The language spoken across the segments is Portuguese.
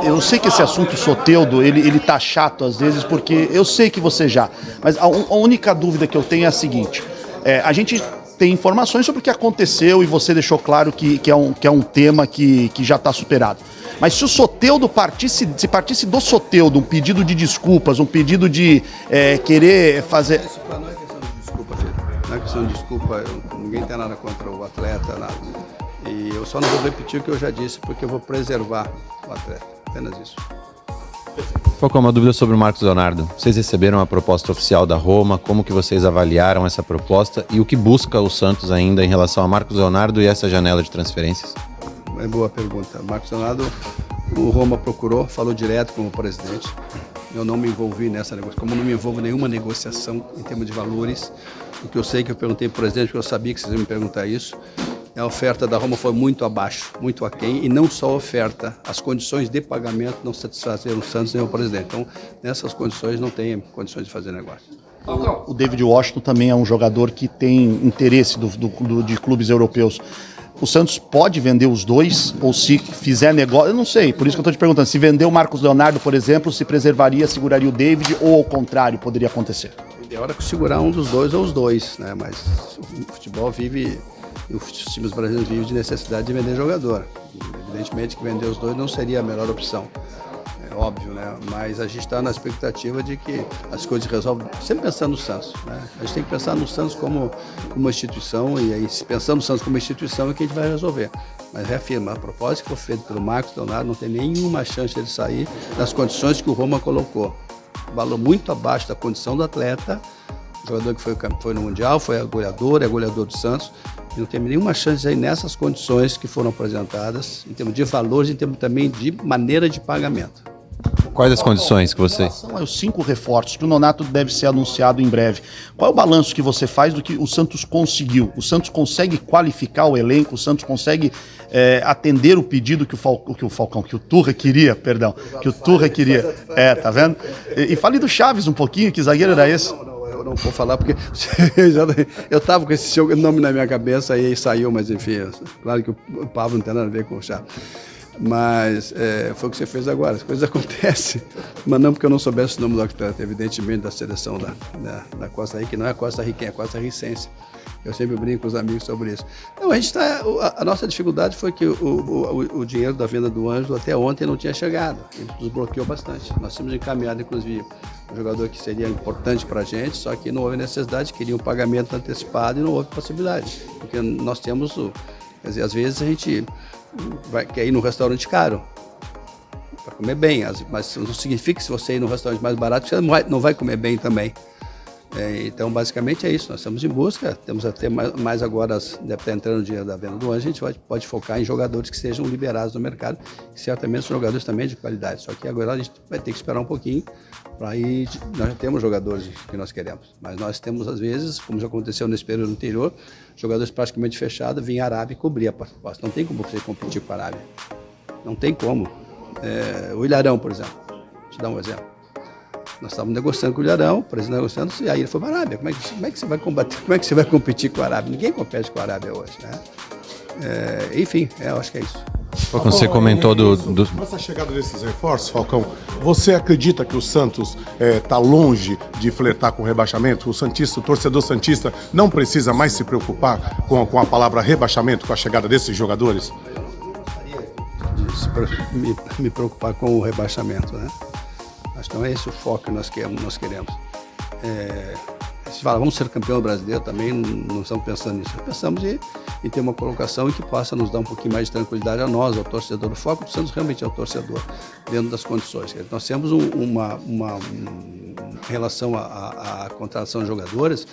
Eu sei que esse assunto Soteldo, ele tá chato às vezes, porque eu sei que você já, mas a única dúvida que eu tenho é a seguinte, a gente tem informações sobre o que aconteceu e você deixou claro que é um tema que já está superado. Mas se o Soteldo partisse do Soteldo, um pedido de desculpas, um pedido de querer fazer... Isso não é questão de desculpa, filho. Não é questão de desculpa, ninguém tem nada contra o atleta, nada. E eu só não vou repetir o que eu já disse, porque eu vou preservar o atleta. Apenas isso. Falcão, uma dúvida sobre o Marcos Leonardo. Vocês receberam a proposta oficial da Roma, como que vocês avaliaram essa proposta e o que busca o Santos ainda em relação a Marcos Leonardo e essa janela de transferências? É boa pergunta. Marcos Leonardo, o Roma procurou, falou direto com o presidente. Eu não me envolvi nessa negociação, como não me envolvo em nenhuma negociação em termos de valores. O que eu sei que eu perguntei para o presidente, porque eu sabia que vocês iam me perguntar isso. A oferta da Roma foi muito abaixo, muito aquém, e não só a oferta, as condições de pagamento não satisfazeram o Santos nem o presidente. Então, nessas condições, não tem condições de fazer negócio. O David Washington também é um jogador que tem interesse de clubes europeus. O Santos pode vender os dois, ou se fizer negócio, eu não sei, por isso que eu estou te perguntando, se vender o Marcos Leonardo, por exemplo, se preservaria, seguraria o David, ou ao contrário, poderia acontecer? É hora que segurar um dos dois ou os dois, né? Mas o futebol vive... E os times brasileiros vivem de necessidade de vender jogador. Evidentemente que vender os dois não seria a melhor opção. É óbvio, né? Mas a gente está na expectativa de que as coisas resolvem, sempre pensando no Santos, né? A gente tem que pensar no Santos como uma instituição, e aí, se pensando no Santos como instituição, é que a gente vai resolver. Mas reafirma, a proposta que foi feita pelo Marcos Leonardo não tem nenhuma chance de ele sair nas condições que o Roma colocou. Valor muito abaixo da condição do atleta, jogador que foi no Mundial, foi goleador, é goleador do Santos. E não tem nenhuma chance de ir nessas condições que foram apresentadas, em termos de valores, em termos também de maneira de pagamento. Quais as condições que você... São os 5 reforços, que o Nonato deve ser anunciado em breve. Qual é o balanço que você faz do que o Santos conseguiu? O Santos consegue qualificar o elenco? O Santos consegue atender o pedido que o Turra queria, perdão, que o Turra queria. Tá vendo? E fale do Chaves um pouquinho, que zagueiro era esse? Eu não vou falar porque eu estava com esse nome na minha cabeça e aí saiu, mas enfim, claro que o Pablo não tem nada a ver com o Chá. Mas foi o que você fez agora, as coisas acontecem, mas não porque eu não soubesse o nome do atleta, evidentemente da seleção da Costa Rica, que não é a Costa Riquenha, é a Costa Ricense. Eu sempre brinco com os amigos sobre isso. Não, a nossa dificuldade foi que o dinheiro da venda do Ângelo até ontem não tinha chegado. Ele nos bloqueou bastante. Nós tínhamos encaminhado, inclusive, um jogador que seria importante para a gente, só que não houve necessidade, queria um pagamento antecipado e não houve possibilidade. Porque nós temos, quer dizer, às vezes a gente quer ir num restaurante caro para comer bem, mas não significa que se você ir num restaurante mais barato, você não vai comer bem também. Então, basicamente é isso. Nós estamos em busca, temos até mais agora, deve estar entrando o dinheiro da venda do Anjo, a gente pode focar em jogadores que sejam liberados no mercado, que certamente são jogadores também de qualidade. Só que agora a gente vai ter que esperar um pouquinho para ir. Nós já temos jogadores que nós queremos, mas nós temos, às vezes, como já aconteceu nesse período anterior, jogadores praticamente fechados, vinha a Arábia e cobria a proposta. Não tem como você competir com a Arábia. Não tem como. O Ilharão, por exemplo, vou te dar um exemplo. Nós estávamos negociando com o Ilharão, o presidente negociando, e aí ele foi para a Arábia. Como é que você vai combater? Como é que você vai competir com a Arábia? Ninguém compete com a Arábia hoje, né? Enfim, eu acho que é isso. Falcão, você comentou Com essa chegada desses reforços, Falcão, você acredita que o Santos está longe de flertar com o rebaixamento? O torcedor santista não precisa mais se preocupar com a palavra rebaixamento, com a chegada desses jogadores? Eu não gostaria de me preocupar com o rebaixamento, né? Acho que não é esse o foco que nós queremos. Se fala, vamos ser campeão brasileiro, também não estamos pensando nisso. Pensamos em ter uma colocação que possa nos dar um pouquinho mais de tranquilidade a nós, ao torcedor. O foco do Santos realmente é o torcedor, dentro das condições. Nós temos uma relação à contratação de jogadores,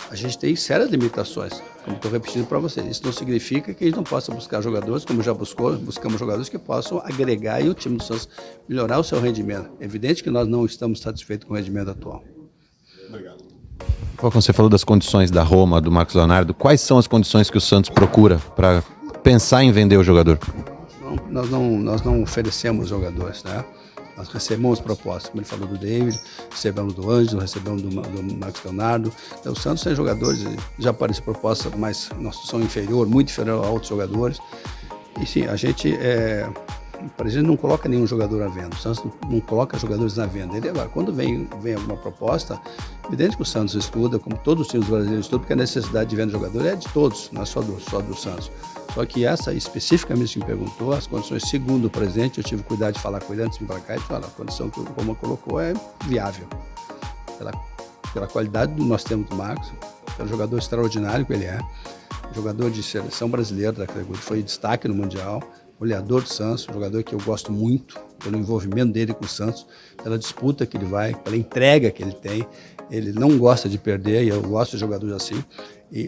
a gente tem sérias limitações, como estou repetindo para vocês. Isso não significa que a gente não possa buscar jogadores, como já buscamos jogadores que possam agregar e o time do Santos melhorar o seu rendimento. É evidente que nós não estamos satisfeitos com o rendimento atual. Obrigado. Falcão, você falou das condições da Roma, do Marcos Leonardo. Quais são as condições que o Santos procura para pensar em vender o jogador? Nós não oferecemos jogadores, né? Nós recebemos propostas, como ele falou do David, recebemos do Ângelo, recebemos do Marcos Leonardo. Então, o Santos tem jogadores, já apareceu proposta, mas nossa são inferior, muito inferior a outros jogadores. E sim, a gente o presidente não coloca nenhum jogador à venda, o Santos não coloca jogadores à venda. Ele agora, quando vem alguma proposta, evidente que o Santos estuda, como todos os times brasileiros estudam, porque a necessidade de venda de jogador é de todos, não é só do Santos. Só que essa, especificamente, que me perguntou, as condições, segundo o presidente, eu tive cuidado de falar com ele antes de vir para cá, e falou, a condição que o Roma colocou é viável. Pela qualidade que nós temos do Marcos, pelo jogador extraordinário que ele é, jogador de seleção brasileira da categoria, foi destaque no Mundial, goleador do Santos, um jogador que eu gosto muito, pelo envolvimento dele com o Santos, pela disputa que ele vai, pela entrega que ele tem. Ele não gosta de perder, e eu gosto de jogadores assim,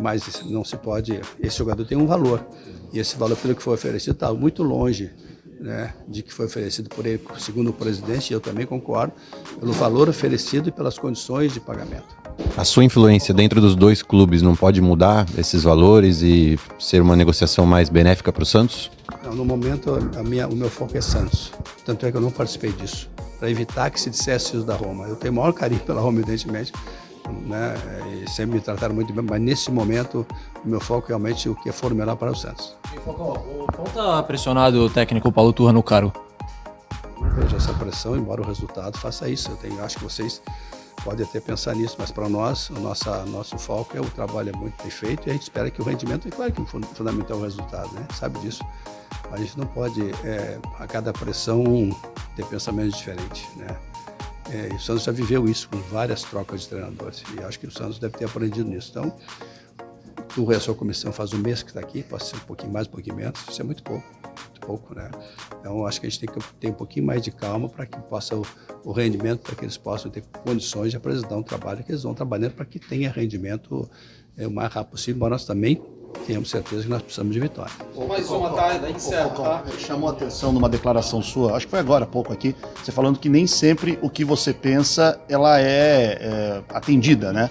mas não se pode. Esse jogador tem um valor, e esse valor, pelo que foi oferecido, está muito longe, né, de que foi oferecido por ele, segundo o presidente, e eu também concordo, pelo valor oferecido e pelas condições de pagamento. A sua influência dentro dos dois clubes não pode mudar esses valores e ser uma negociação mais benéfica para o Santos? Não, no momento, o meu foco é Santos. Tanto é que eu não participei disso, para evitar que se dissesse isso da Roma. Eu tenho o maior carinho pela Roma, evidentemente, né, e sempre me trataram muito bem, mas nesse momento o meu foco é realmente o que for melhor para o Santos. O quão está pressionado o técnico Paulo Turra no cargo? Não vejo essa pressão, embora o resultado faça isso. Eu acho que vocês podem até pensar nisso, mas para nós, nosso foco é o trabalho é muito bem feito e a gente espera que o rendimento, é claro que o fundamental é o resultado, né? Sabe disso. Mas a gente não pode, a cada pressão, ter pensamentos diferentes, né? E o Santos já viveu isso com várias trocas de treinadores e acho que o Santos deve ter aprendido nisso. Então, tu e a sua comissão faz um mês que está aqui, pode ser um pouquinho mais, um pouquinho menos, isso é muito pouco, né? Então, acho que a gente tem que ter um pouquinho mais de calma para que possa o rendimento, para que eles possam ter condições de apresentar um trabalho que eles vão trabalhando para que tenha rendimento o mais rápido possível, mas nós também temos certeza que nós precisamos de vitória. Mais uma tarde, encerra, tá? Chamou a atenção numa declaração sua, acho que foi agora há pouco aqui, você falando que nem sempre o que você pensa, ela é atendida, né?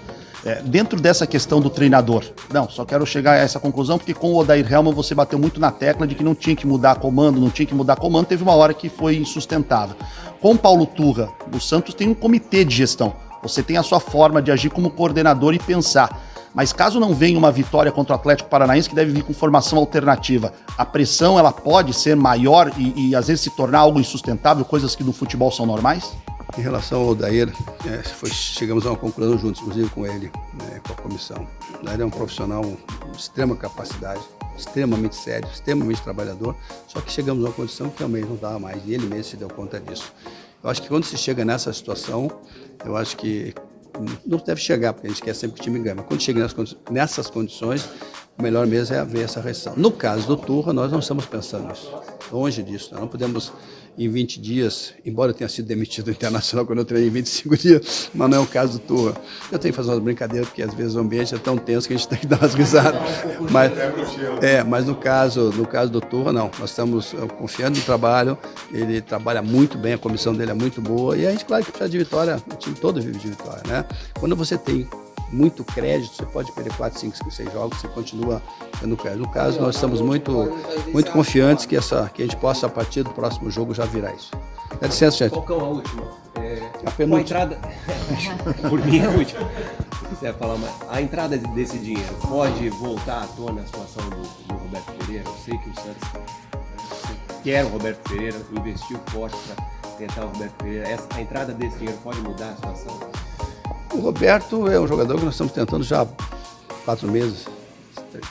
Dentro dessa questão do treinador, não, só quero chegar a essa conclusão, porque com o Odair Hellmann você bateu muito na tecla de que não tinha que mudar comando, teve uma hora que foi insustentável. Com o Paulo Turra, o Santos tem um comitê de gestão, você tem a sua forma de agir como coordenador e pensar. Mas caso não venha uma vitória contra o Atlético Paranaense, que deve vir com formação alternativa, a pressão ela pode ser maior e às vezes se tornar algo insustentável, coisas que no futebol são normais? Em relação ao Odair, chegamos a uma conclusão juntos, inclusive com ele, né, com a comissão. O Odair é um profissional de extrema capacidade, extremamente sério, extremamente trabalhador, só que chegamos a uma condição que realmente não dava mais, e ele mesmo se deu conta disso. Eu acho que quando se chega nessa situação, eu acho que não deve chegar, porque a gente quer sempre que o time ganhe, mas quando chega nessas condições, o melhor mesmo é haver essa reação. No caso do Turra, nós não estamos pensando nisso, longe disso, nós não podemos em 20 dias, embora eu tenha sido demitido do Internacional quando eu treinei em 25 dias, mas não é o caso do Turra. Eu tenho que fazer umas brincadeiras, porque às vezes o ambiente é tão tenso que a gente tem que dar umas risadas. Mas no caso do Turra, não. Nós estamos confiando no trabalho, ele trabalha muito bem, a comissão dele é muito boa, e a gente, claro, que precisa de vitória, o time todo vive de vitória, né? Quando você tem muito crédito, você pode perder 4, 5, 6 jogos, você continua tendo crédito. No caso, nós estamos muito confiantes que a gente possa, a partir do próximo jogo, já virar isso. Dá licença, gente. Falcão, a última. A penúltima. A entrada... Por mim, a última. Se quiser falar mais. A entrada desse dinheiro pode voltar à tona a situação do Roberto Pereira? Eu sei que o Santos quer o Roberto Pereira, investiu forte para tentar o Roberto Pereira. A entrada desse dinheiro pode mudar a situação? O Roberto é um jogador que nós estamos tentando já há 4 meses,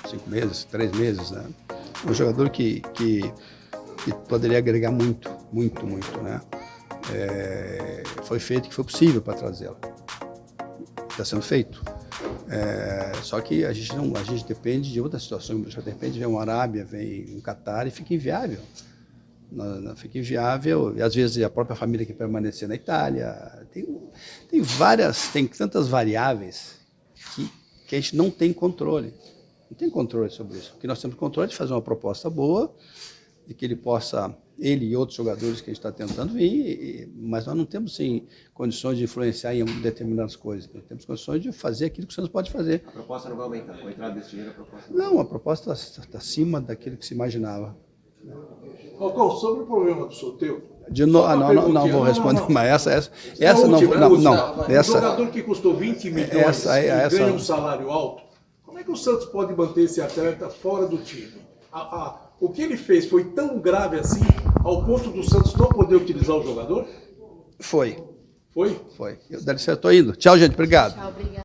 5 meses, 3 meses, né? Um jogador que poderia agregar muito, né? Foi feito o que foi possível para trazê-lo. Está sendo feito. Só que a gente depende de outras situações. De repente vem uma Arábia, vem um Catar e fica inviável. Fica inviável, e às vezes a própria família que permanecer na Itália. Tem tantas variáveis que a gente não tem controle. Não tem controle sobre isso. O que nós temos controle é de fazer uma proposta boa, de que ele e outros jogadores que a gente está tentando vir, mas nós não temos sim, condições de influenciar em determinadas coisas. Nós temos condições de fazer aquilo que o Santos pode fazer. A proposta não vai aumentar, com a entrada desse dinheiro, a proposta não, a proposta está acima daquilo que se imaginava. Falcão, sobre o problema do sorteio. Não vou responder, não, mas essa não. Um jogador que custou 20 milhões e ganha um salário alto, como é que o Santos pode manter esse atleta fora do time? O que ele fez foi tão grave assim? ao ponto do Santos não poder utilizar o jogador? Foi. Foi? Foi. Dá licença, eu tô indo. Tchau, gente. Obrigado. Tchau, obrigada.